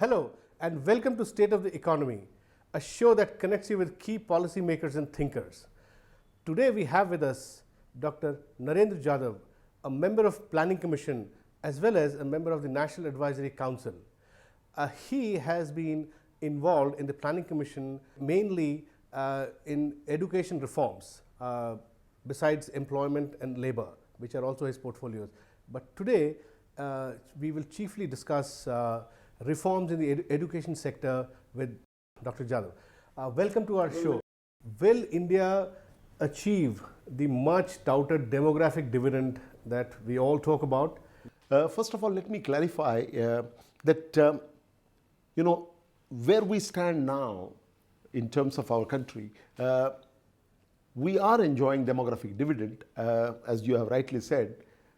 Hello and welcome to State of the Economy, a show that connects you with key policymakers and thinkers. Today we have with us Dr. Narendra Jadhav, a member of Planning Commission as well as a member of the National Advisory Council. He has been involved in the Planning Commission mainly in education reforms besides employment and labor, which are also his portfolios. But today we will chiefly discuss reforms in the education sector with Dr. Jadhav. Welcome to our show. Will India achieve the much touted demographic dividend that we all talk about? First of all, let me clarify that, where we stand now in terms of our country, we are enjoying demographic dividend, as you have rightly said.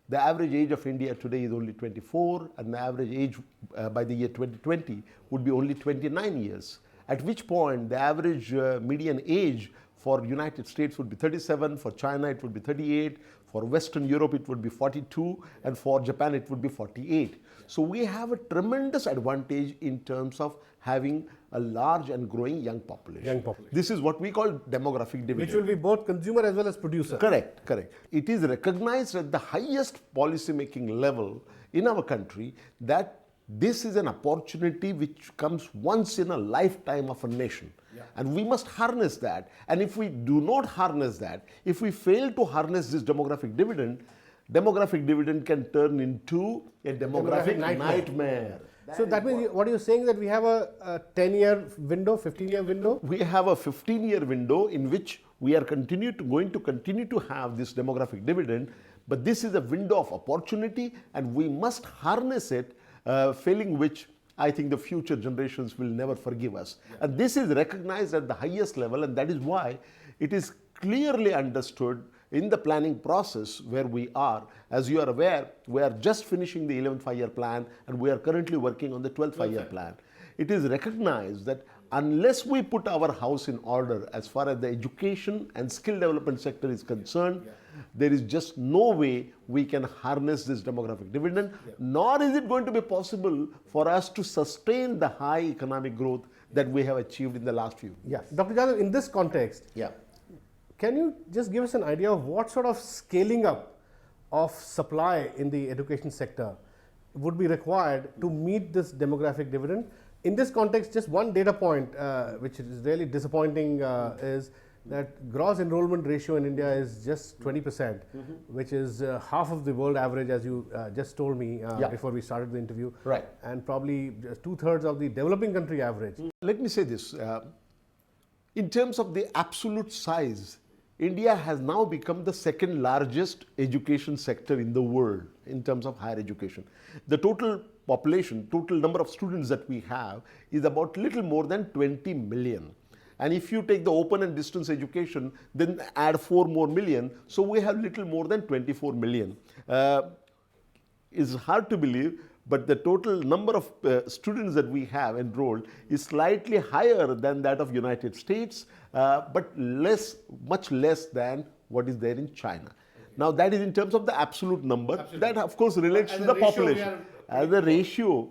The average age of India today is only 24, and the average age by the year 2020 would be only 29 years, at which point the average median age for United States would be 37, for China it would be 38, for Western Europe it would be 42, and for Japan it would be 48. So we have a tremendous advantage in terms of having a large and growing young population. This is what we call demographic dividend. Which will be both consumer as well as producer. Correct. It is recognized at the highest policy making level in our country that this is an opportunity which comes once in a lifetime of a nation. And we must harness that. And if we do not harness that, if we fail to harness this demographic dividend can turn into a demographic nightmare. So that means what you're saying that we have a 10-year window, 15-year window? We have a 15-year window in which we are going to continue to have this demographic dividend, but this is a window of opportunity and we must harness it, failing which I think the future generations will never forgive us. And this is recognized at the highest level, and that is why it is clearly understood in the planning process where we are. As you are aware, we are just finishing the 11th five-year plan and we are currently working on the 12th five-year plan. It is recognized that unless we put our house in order as far as the education and skill development sector is concerned, there is just no way we can harness this demographic dividend, nor is it going to be possible for us to sustain the high economic growth that we have achieved in the last few years. Dr. Jadhav, in this context, can you just give us an idea of what sort of scaling up of supply in the education sector would be required to meet this demographic dividend? In this context, just one data point which is really disappointing is that gross enrollment ratio in India is just 20%, which is half of the world average, as you just told me before we started the interview, and probably just 2/3 of the developing country average. Let me say this, in terms of the absolute size, India has now become the second largest education sector in the world in terms of higher education. The total population, total number of students that we have is about little more than 20 million. And if you take the open and distance education, then add 4 more million, so we have little more than 24 million. It's hard to believe, but the total number of students that we have enrolled is slightly higher than that of United States, but much less than what is there in China. Now that is in terms of the absolute number. That of course relates to the population. As a ratio,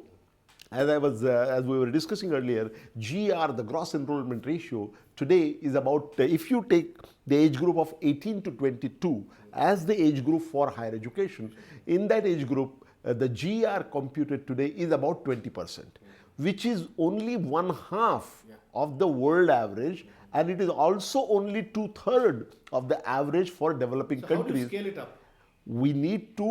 as we were discussing earlier, GR, the gross enrollment ratio, today is about, if you take the age group of 18 to 22 as the age group for higher education, in that age group, the GR computed today is about 20%, which is only 1/2 of the world average, and it is also only 2/3 of the average for developing countries. How do you scale it up? We need to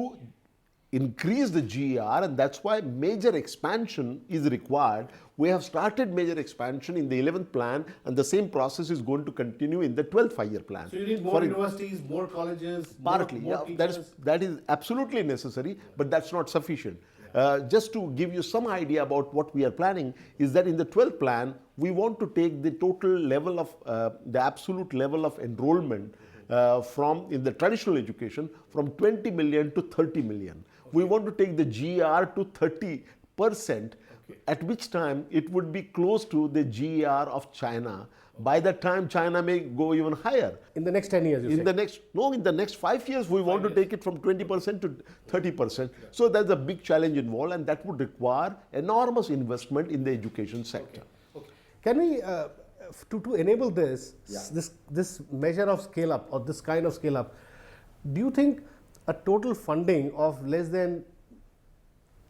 increase the GR, and that's why major expansion is required. We have started major expansion in the 11th plan, and the same process is going to continue in the 12th five-year plan. So you need more universities, more colleges, partly, more teachers? That is absolutely necessary, but that's not sufficient. Just to give you some idea about what we are planning is that in the 12th plan, we want to take the total level of, the absolute level of enrollment in the traditional education from 20 million to 30 million. We want to take the GR to 30%, at which time it would be close to the GER of China. By that time, China may go even higher. In the next 10 years, you say? In the next 5 years, we want to take it from 20% to 30%. So there's a big challenge involved, and that would require enormous investment in the education sector. Can we, to enable this, this measure of scale up or this kind of scale up, do you think a total funding of less than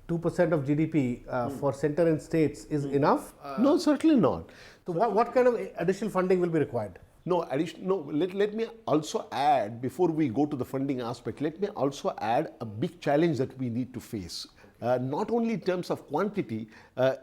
2% of GDP for center and states is enough? No, certainly not. So what kind of additional funding will be required? Let me also add, before we go to the funding aspect, let me also add a big challenge that we need to face. Not only in terms of quantity,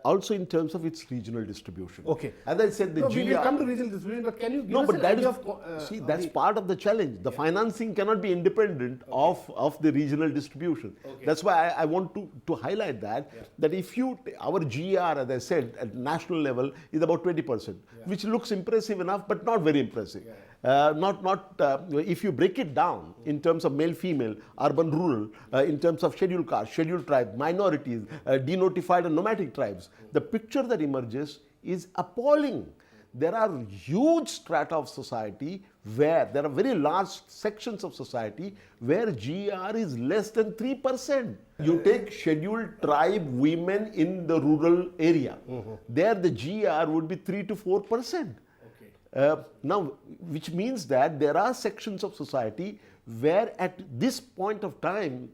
also in terms of its regional distribution. Okay. As I said, the GR... We will come to regional distribution, but can you give us an idea of... that's part of the challenge. The financing cannot be independent of the regional distribution. That's why I want to highlight that, that if our GR, as I said, at national level is about 20%, which looks impressive enough, but not very impressive. If you break it down in terms of male, female, urban, rural, in terms of scheduled castes, scheduled tribes, minorities, denotified and nomadic tribes, the picture that emerges is appalling. There are huge strata of society where there are very large sections of society where GR is less than 3%. You take scheduled tribe women in the rural area, there the GR would be 3 to 4%. Now, which means that there are sections of society where at this point of time,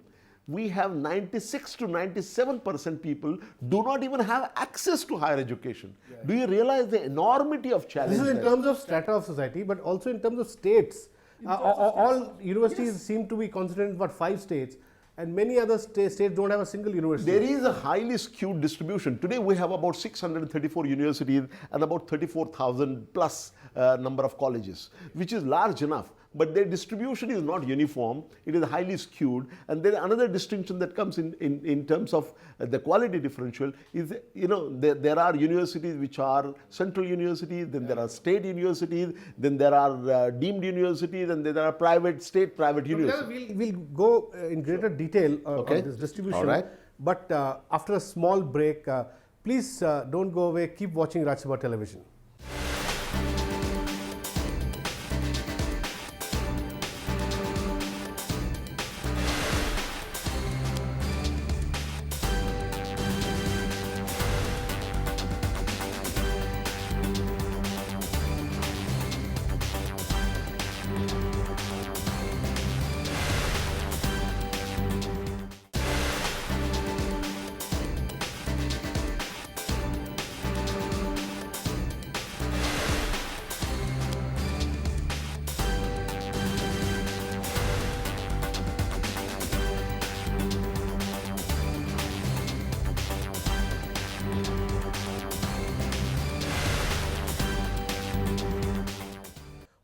we have 96 to 97% people do not even have access to higher education. Do you realize the enormity of challenge? This is in terms of strata of society, but also in terms of states. All universities seem to be concentrated in 5 states, and many other states don't have a single university. There is a highly skewed distribution. Today we have about 634 universities and about 34,000 plus number of colleges, which is large enough. But their distribution is not uniform, it is highly skewed. And then another distinction that comes in terms of the quality differential is, there are universities which are central universities, then there are state universities, then there are deemed universities, and then there are private universities. We'll go in greater detail on this distribution. All right. But after a small break, please don't go away, keep watching Rajya Sabha television.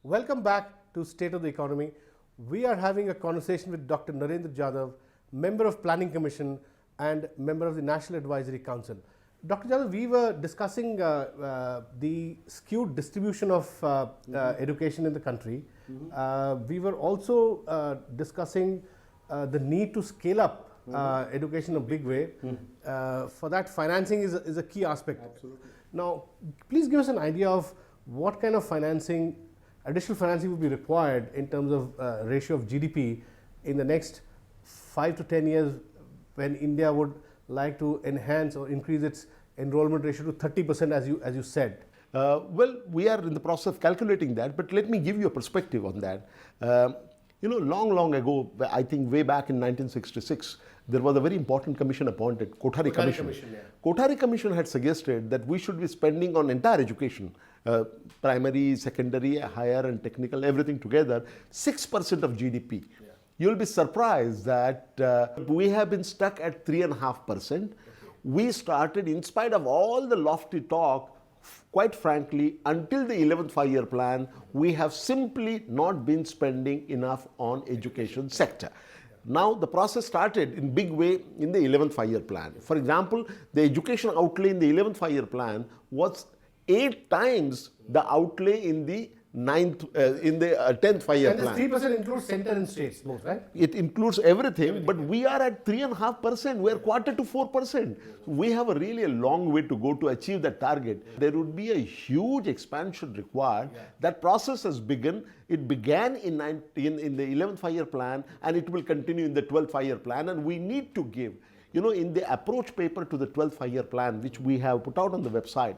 Welcome back to State of the Economy. We are having a conversation with Dr. Narendra Jadhav, Member of Planning Commission and Member of the National Advisory Council. Dr. Jadhav, we were discussing the skewed distribution of education in the country. We were also discussing the need to scale up education in a big way. For that, financing is a key aspect. Absolutely. Now, please give us an idea of what kind of additional financing would be required in terms of ratio of GDP in the next 5 to 10 years when India would like to enhance or increase its enrollment ratio to 30% as you said. Well, we are in the process of calculating that, but let me give you a perspective on that. Long ago, I think way back in 1966, there was a very important commission appointed, Kothari Commission. Kothari Commission had suggested that we should be spending on entire education, primary, secondary, higher and technical, everything together, 6% of GDP. You'll be surprised that we have been stuck at 3.5%. We started, in spite of all the lofty talk, quite frankly, until the 11th five-year plan, we have simply not been spending enough on education sector. Now, the process started in big way in the 11th five-year plan. For example, the education outlay in the 11th five-year plan was 8 times the outlay in the ninth, in the 10th five-year And this plan. 3% includes center and states both, right? It includes everything, but we are at 3.5%. We are quarter to 4%. We have a long way to go to achieve that target. There would be a huge expansion required. That process has begun. It began in the 11th five-year plan, and it will continue in the 12th five-year plan. And we need to give, in the approach paper to the 12th five-year plan, which we have put out on the website,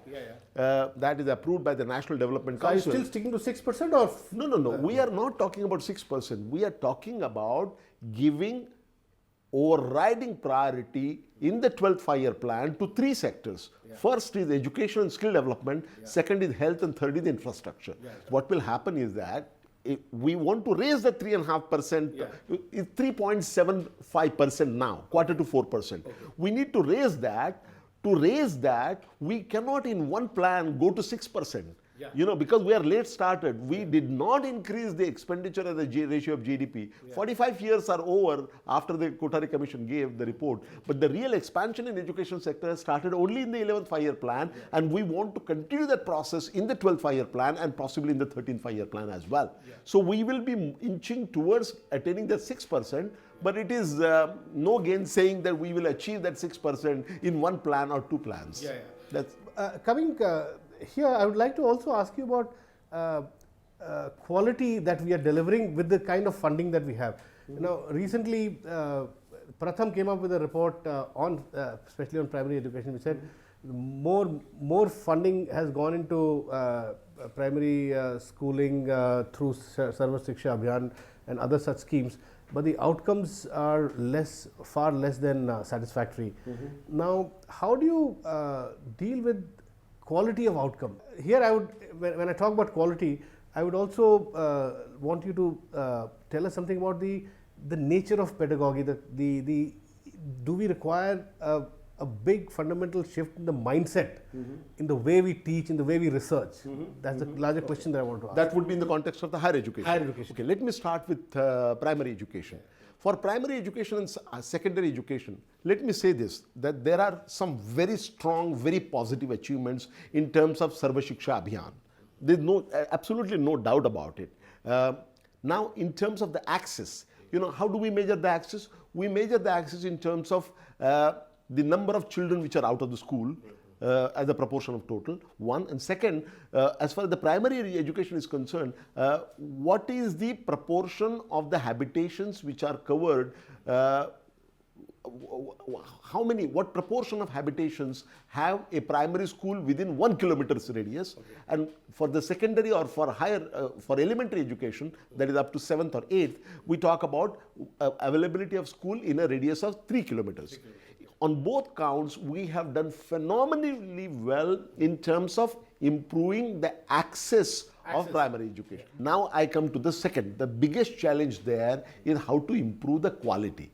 that is approved by the National Development So are you Council. still sticking to 6% or? No. We are not talking about 6%. We are talking about giving overriding priority in the 12th five-year plan to three sectors. First is education and skill development. Second is health, and third is infrastructure. What will happen is that we want to raise the 3.5%, it's 3.75% now, quarter to 4%. We need to raise that. To raise that, we cannot in one plan go to 6%. Because we are late started. We did not increase the expenditure as a ratio of GDP. 45 years are over after the Kothari Commission gave the report. But the real expansion in education sector has started only in the 11th five-year plan, and we want to continue that process in the 12th five-year plan and possibly in the 13th five-year plan as well. So we will be inching towards attaining the 6%, but it is no gain saying that we will achieve that 6% in one plan or two plans. That's Coming here, I would like to also ask you about quality that we are delivering with the kind of funding that we have. Recently, Pratham came up with a report especially on primary education, which said more funding has gone into primary schooling through Sarva Shiksha Abhiyan and other such schemes, but the outcomes are far less than satisfactory. Now, how do you deal with quality of outcome? Here, when I talk about quality, I would also want you to tell us something about the nature of pedagogy. Do we require a big fundamental shift in the mindset, in the way we teach, in the way we research? That's the larger question that I want to ask. That would be in the context of the higher education. Higher education. Okay, let me start with primary education. For primary education and secondary education, let me say this, that there are some very strong, very positive achievements in terms of Sarva Shiksha Abhiyan. There's absolutely no doubt about it. Now, in terms of the access, how do we measure the access? We measure the access in terms of the number of children which are out of the school as a proportion of total, one. And second, as far as the primary education is concerned, what is the proportion of the habitations which are covered, what proportion of habitations have a primary school within 1 kilometer's radius, and for the secondary or for higher, for elementary education, that is up to 7th or 8th, we talk about availability of school in a radius of 3 kilometers. On both counts, we have done phenomenally well in terms of improving the access of primary education. Now I come to the second. The biggest challenge there is how to improve the quality.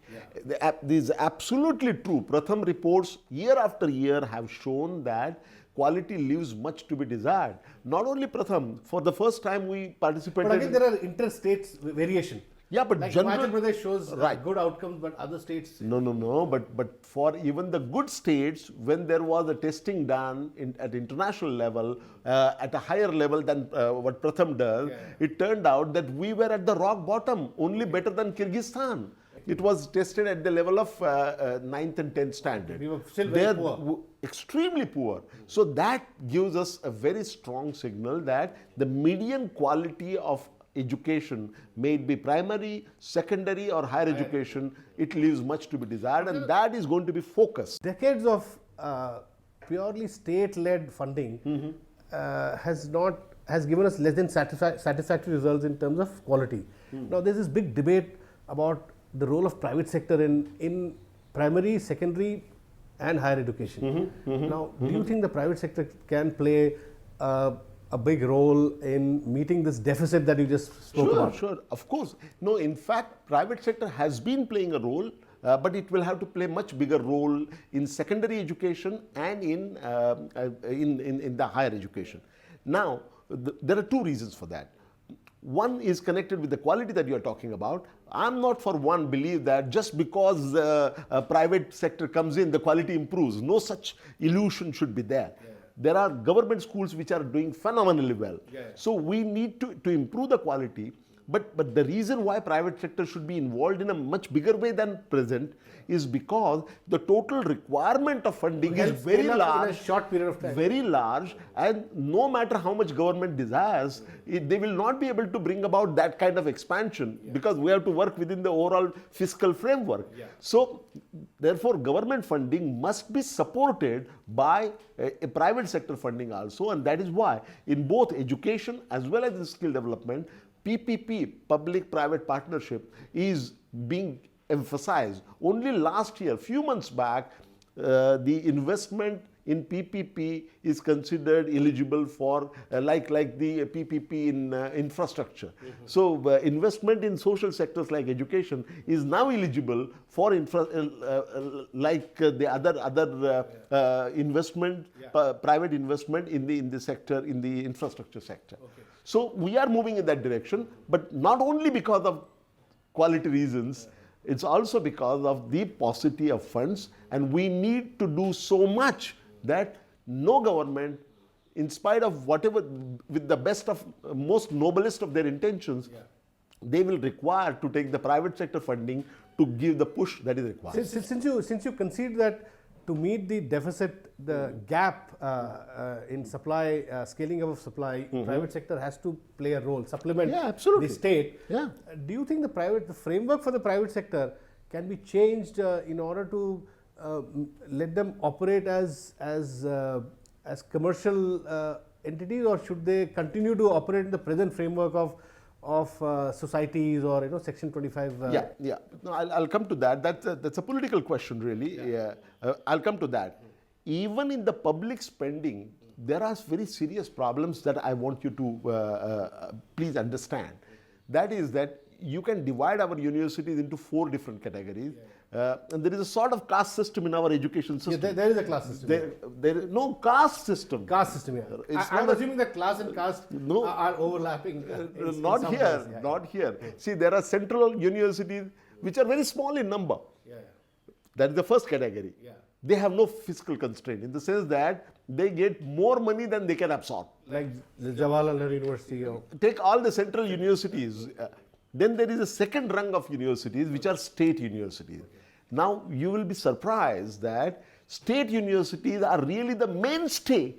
This is absolutely true. Pratham reports year after year have shown that quality leaves much to be desired. Not only Pratham, for the first time we participated. But again, there are inter-states variation. Yeah, but like general, Himachal Pradesh shows good outcomes, but other states. No. But for even the good states, when there was a testing done at international level, at a higher level than what Pratham does, it turned out that we were at the rock bottom, only better than Kyrgyzstan. It was tested at the level of 9th and 10th standard. We were still very poor. Extremely poor. So that gives us a very strong signal that the median quality of education, may it be primary, secondary or higher education, it leaves much to be desired, and that is going to be focused. Decades of purely state-led funding has given us less than satisfactory results in terms of quality. Now there's this big debate about the role of private sector in primary, secondary and higher education. Now, do you think the private sector can play a big role in meeting this deficit that you just spoke about? Sure, of course. No, in fact, private sector has been playing a role, but it will have to play much bigger role in secondary education and in the higher education. Now, there are two reasons for that. One is connected with the quality that you are talking about. I'm not for one believe that just because a private sector comes in, the quality improves. No such illusion should be there. There are government schools which are doing phenomenally well. So we need to improve the quality. But the reason why private sector should be involved in a much bigger way than present is because the total requirement of funding is very large, in a short period of time. very large, and no matter how much government desires, they will not be able to bring about that kind of expansion because we have to work within the overall fiscal framework. So therefore government funding must be supported by a private sector funding also, and that is why in both education as well as in skill development, PPP, public-private partnership, is being emphasized. Only last year, few months back, the investment in PPP is considered eligible for like the PPP in infrastructure. So investment in social sectors like education is now eligible for like the other investment, private investment in the sector, in the infrastructure sector. So we are moving in that direction, but not only because of quality reasons, it's also because of the paucity of funds, and we need to do so much that no government, in spite of whatever, with the best of, most noblest of their intentions, they will require to take the private sector funding to give the push that is required. Since you concede that to meet the deficit, the gap in supply, scaling up of supply, private sector has to play a role, supplement the state. Do you think the framework for the private sector can be changed in order to let them operate as commercial entities, or should they continue to operate in the present framework of societies or Section 25? No, I'll come to that. That's a political question, really. I'll come to that. Even in the public spending, there are very serious problems that I want you to please understand. That is that you can divide our universities into 4 different categories. And there is a sort of caste system in our education system. There is a class system. There is no caste system. Caste system, I'm assuming that class and caste are overlapping. Not here, not here. See, there are central universities which are very small in number. That is the first category. They have no fiscal constraint in the sense that they get more money than they can absorb. Like the Jawaharlal University. Take all the central universities. Then there is a second rung of universities which are state universities. Now you will be surprised that state universities are really the mainstay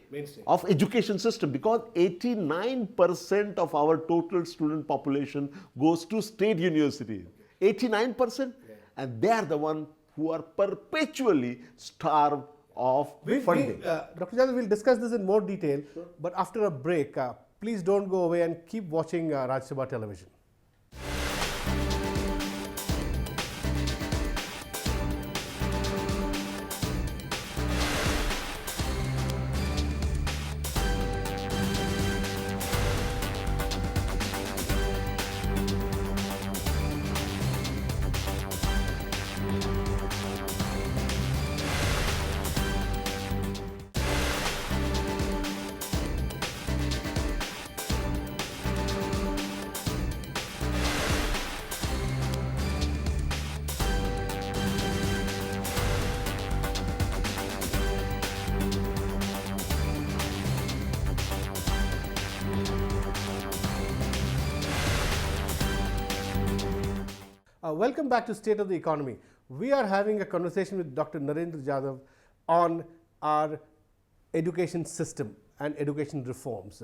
of education system, because 89% of our total student population goes to state universities. 89%, and they are the ones who are perpetually starved of funding. Dr. Jadhav, we'll discuss this in more detail, but after a break, please don't go away and keep watching Rajya Sabha television. Welcome back to State of the Economy. We are having a conversation with Dr. Narendra Jadhav on our education system and education reforms.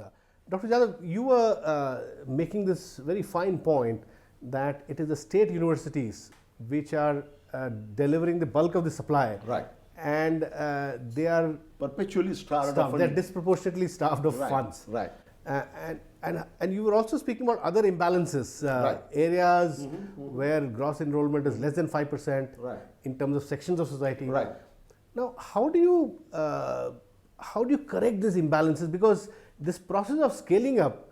Dr. Jadhav, you were making this very fine point that it is the state universities which are delivering the bulk of the supply. Right. And they are perpetually starved of funding. They're disproportionately starved of funds. Right. And you were also speaking about other imbalances, areas where gross enrollment is less than 5% in terms of sections of society. Right. Now, how do you correct these imbalances? Because this process of scaling up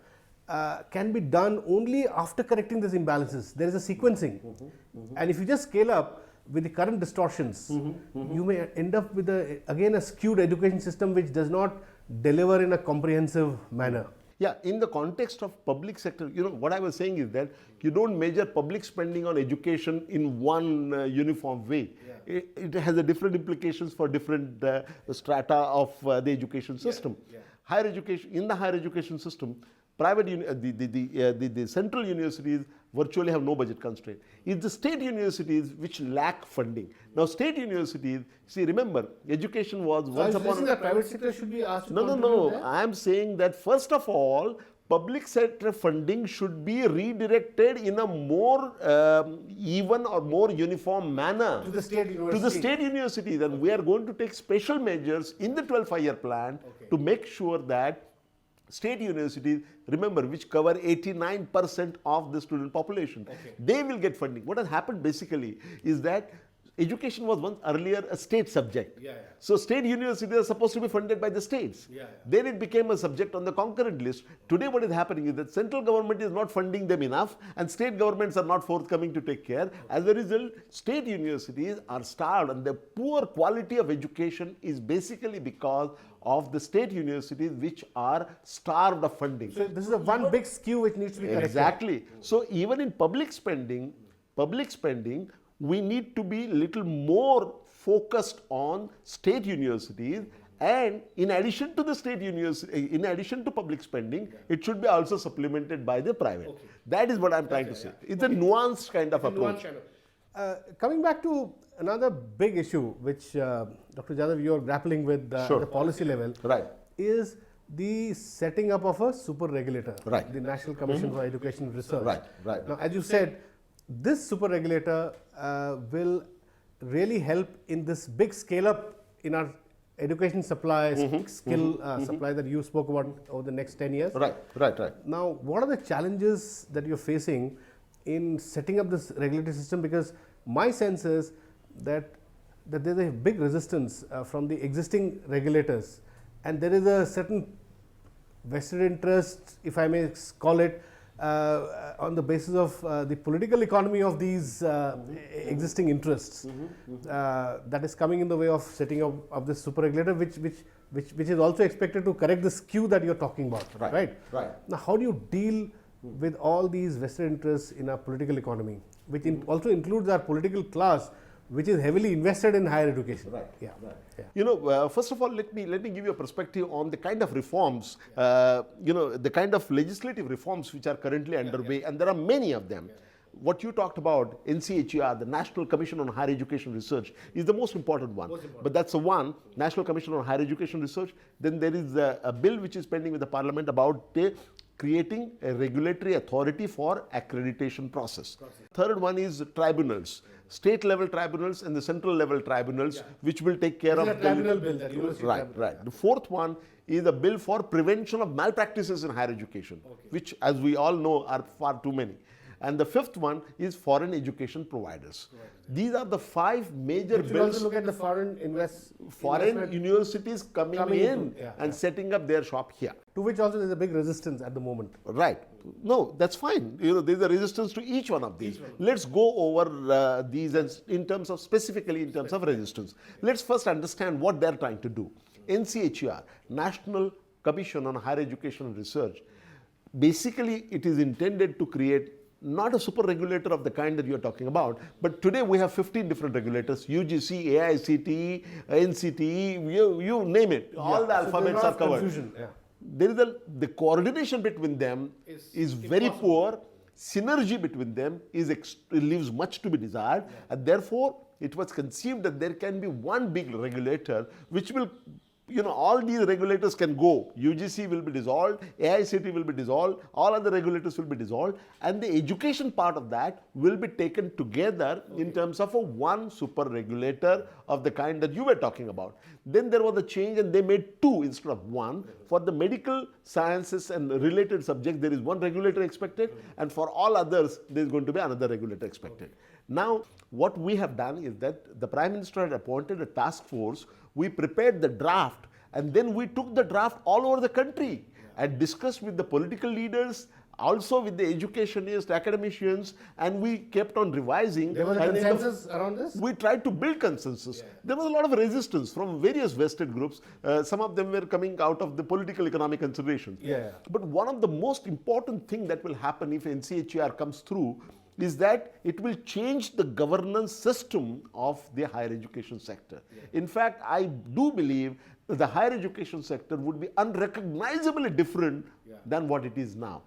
can be done only after correcting these imbalances. There is a sequencing, and if you just scale up with the current distortions, you may end up with again a skewed education system which does not deliver in a comprehensive manner. Yeah, in the context of public sector, what I was saying is that you don't measure public spending on education in one uniform way. Yeah. It has a different implications for different strata of the education system. Yeah. Yeah. Higher education, in the higher education system, private the central universities virtually have no budget constraint. It's the state universities which lack funding. Now, state universities, see, remember, education was once upon the private sector should be asked to No. there? I am saying that first of all, public sector funding should be redirected in a more even or more uniform manner to the state universities. To the state universities, and we are going to take special measures in the 12th five-year plan to make sure that state universities, remember, which cover 89% of the student population, they will get funding. What has happened basically is that education was once earlier a state subject. So state universities are supposed to be funded by the states. Then it became a subject on the concurrent list. Today what is happening is that central government is not funding them enough and state governments are not forthcoming to take care. As a result, state universities are starved, and the poor quality of education is basically because of the state universities which are starved of funding. So this is a one big skew which needs to be corrected. Exactly. So even in public spending, we need to be little more focused on state universities, and in addition to the state university, in addition to public spending, it should be also supplemented by the private. That is what I'm trying to say. It's a nuanced kind of approach. Coming back to another big issue which Dr. Jadhav, you are grappling with at the policy level, is the setting up of a super regulator, the National Commission for Education Research. Now, as you said, this super regulator will really help in this big scale up in our education supply, skill supply that you spoke about over the next 10 years. Now, what are the challenges that you're facing in setting up this regulatory system? Because my sense is that there's a big resistance from the existing regulators, and there is a certain vested interest, if I may call it, on the basis of the political economy of these existing interests that is coming in the way of setting up of this super regulator, which is also expected to correct the skew that you're talking about, right? Now, how do you deal with all these vested interests in our political economy, which also includes our political class, which is heavily invested in higher education? First of all, let me give you a perspective on the kind of reforms, the kind of legislative reforms which are currently underway, and there are many of them. What you talked about, NCHER, the National Commission on Higher Education Research, is the most important one. But that's the one, National Commission on Higher Education Research. Then there is a bill which is pending with the Parliament about creating a regulatory authority for accreditation process. Third one is tribunals, state level tribunals and the central level tribunals, which will take care of the tribunal bill. The fourth one is a bill for prevention of malpractices in higher education, which, as we all know, are far too many. And the fifth one is foreign education providers. These are the five major bills. You also look at the foreign universities coming in and setting up their shop here. To which also there is a big resistance at the moment. No, that's fine. There is a resistance to each one of these. Let's go over these specifically in terms of resistance. Let's first understand what they're trying to do. NCHER, National Commission on Higher Education and Research, basically it is intended to create not a super regulator of the kind that you're talking about, but today we have 15 different regulators, UGC, AICTE, NCTE, you name it, all the alphabets are covered. There is the coordination between them is very poor, synergy between them leaves much to be desired, and therefore it was conceived that there can be one big regulator which will, all these regulators can go. UGC will be dissolved, AICT will be dissolved, all other regulators will be dissolved, and the education part of that will be taken together in terms of a one super regulator of the kind that you were talking about. Then there was a change and they made two instead of one. For the medical sciences and related subjects, there is one regulator expected, and for all others, there is going to be another regulator expected. Now, what we have done is that the Prime Minister had appointed a task force. We prepared the draft, and then we took the draft all over the country and discussed with the political leaders, also with the educationists, academicians, and we kept on revising. There was a consensus around this? We tried to build consensus. There was a lot of resistance from various vested groups. Some of them were coming out of the political economic considerations. But one of the most important thing that will happen if NCHER comes through is that it will change the governance system of the higher education sector. In fact, I do believe that the higher education sector would be unrecognizably different than what it is now.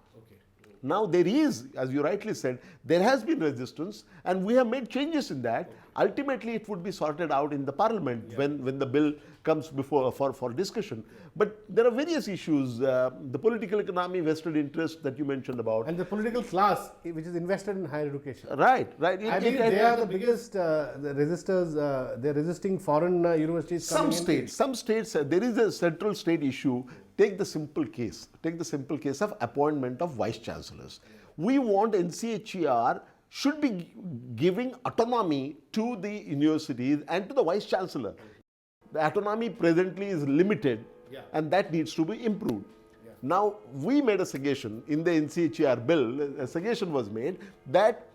Now there is, as you rightly said, there has been resistance, and we have made changes in that. Ultimately, it would be sorted out in the parliament when the bill comes before for discussion. But there are various issues, the political economy, vested interest that you mentioned about. And the political class, which is invested in higher education. Right. I mean, they are the biggest the resistors, they're resisting foreign universities coming in. Some states, there is a central state issue. Take the simple case of appointment of vice chancellors. We want NCHER should be giving autonomy to the universities and to the vice chancellor. The autonomy presently is limited, and that needs to be improved. Now, we made a suggestion in the NCHER bill, a suggestion was made that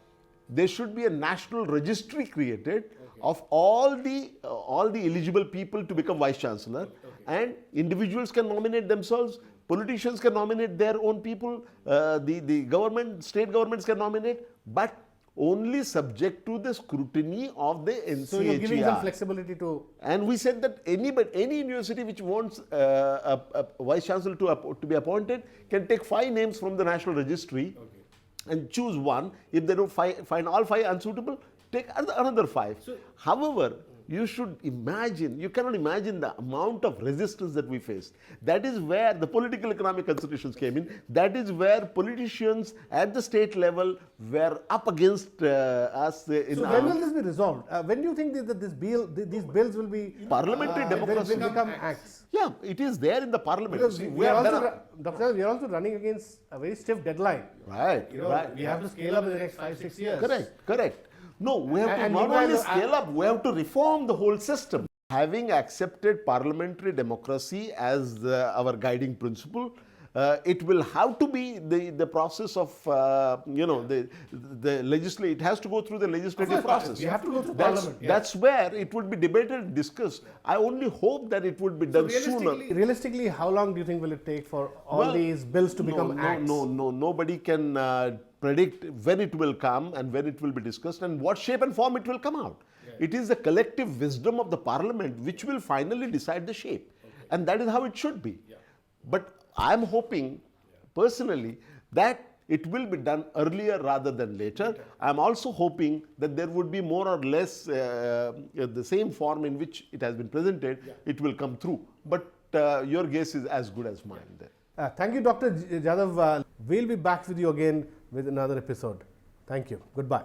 there should be a national registry created of all the eligible people to become vice chancellor, and individuals can nominate themselves, politicians can nominate their own people, the government, state governments can nominate, but only subject to the scrutiny of the NCHER. So you're giving them flexibility to... And we said that any university which wants a vice chancellor to be appointed can take 5 names from the national registry and choose one. If they don't find all 5 unsuitable, take another 5. However, you should imagine, you cannot imagine the amount of resistance that we faced. That is where the political economic considerations came in. That is where politicians at the state level were up against us. So when will this be resolved? When do you think that these bills will be... Parliamentary democracy will become acts? Yeah, it is there in the parliament. Because we are also running against a very stiff deadline. Right, We have to scale up in the next 5-6 years. Correct. No, we have to not only scale up, we have to reform the whole system. Having accepted parliamentary democracy as our guiding principle, it will have to be the process of, the legislative, it has to go through the legislative process. You have to go through parliament. That's where it would be debated, discussed. I only hope that it would be done sooner. Realistically, how long do you think will it take for all these bills to become acts? Nobody can predict when it will come and when it will be discussed and what shape and form it will come out. It is the collective wisdom of the parliament which will finally decide the shape. And that is how it should be. But I am hoping personally that it will be done earlier rather than later. I am also hoping that there would be more or less the same form in which it has been presented, it will come through. But your guess is as good as mine there. Thank you, Dr. Jadhav. We'll be back with you again with another episode. Thank you. Goodbye.